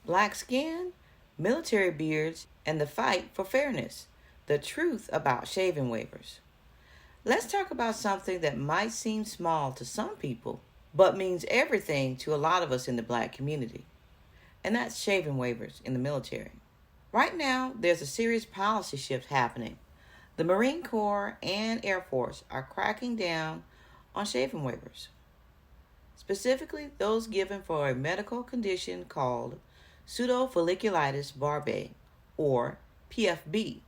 Black skin, military beards, and the fight for fairness. The truth about shaving waivers. Let's talk about something that might seem small to some people, but means everything to a lot of us in the black community. And that's shaving waivers in the military. Right now, there's a serious policy shift happening. The Marine Corps and Air Force are cracking down on shaving waivers, specifically those given for a medical condition called pseudofolliculitis barbae, or PFB.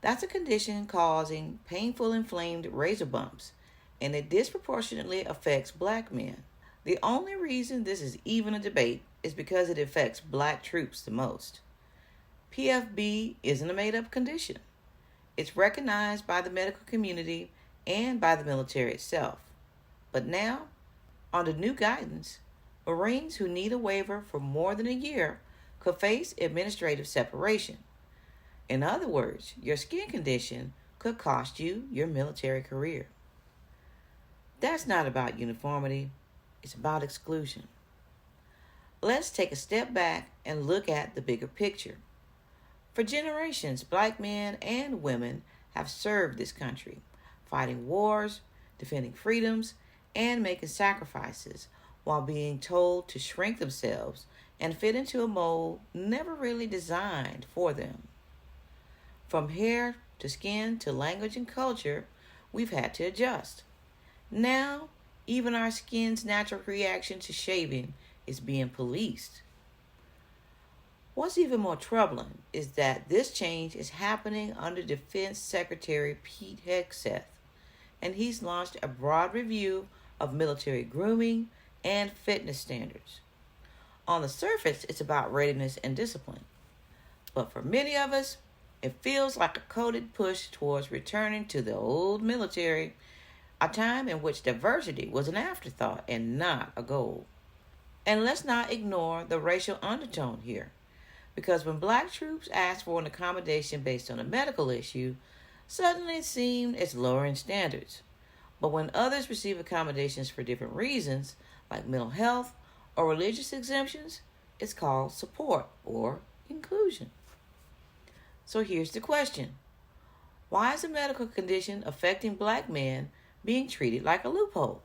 That's a condition causing painful inflamed razor bumps, and it disproportionately affects black men. The only reason this is even a debate is because it affects black troops the most. PFB isn't a made-up condition. It's recognized by the medical community and by the military itself. But now, under new guidance, Marines who need a waiver for more than a year could face administrative separation. In other words, your skin condition could cost you your military career. That's not about uniformity, it's about exclusion. Let's take a step back and look at the bigger picture. For generations, black men and women have served this country, fighting wars, defending freedoms, and making sacrifices while being told to shrink themselves and fit into a mold never really designed for them. From hair to skin to language and culture, we've had to adjust. Now, even our skin's natural reaction to shaving is being policed. What's even more troubling is that this change is happening under Defense Secretary Pete Hegseth, and he's launched a broad review of military grooming and fitness standards. On the surface, it's about readiness and discipline. But for many of us, it feels like a coded push towards returning to the old military, a time in which diversity was an afterthought and not a goal. And let's not ignore the racial undertone here, because when black troops asked for an accommodation based on a medical issue, suddenly it seemed it's lowering standards. But when others receive accommodations for different reasons, like mental health or religious exemptions, it's called support or inclusion. So here's the question. Why is a medical condition affecting black men being treated like a loophole?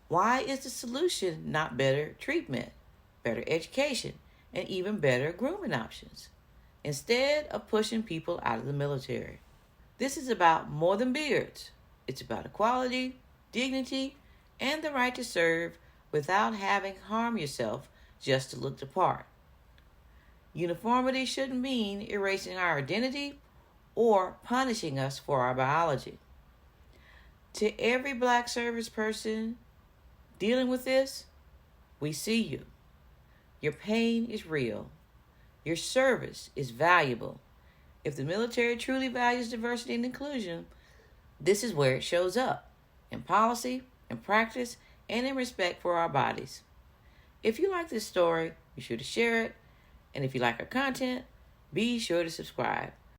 Why is the solution not better treatment, better education, and even better grooming options, instead of pushing people out of the military? This is about more than beards. It's about equality, dignity, and the right to serve without having harm yourself just to look the part. Uniformity shouldn't mean erasing our identity or punishing us for our biology. To every black service person dealing with this, we see you. Your pain is real. Your service is valuable. If the military truly values diversity and inclusion, this is where it shows up, in policy, in practice, and in respect for our bodies. If you like this story, be sure to share it. And if you like our content, be sure to subscribe.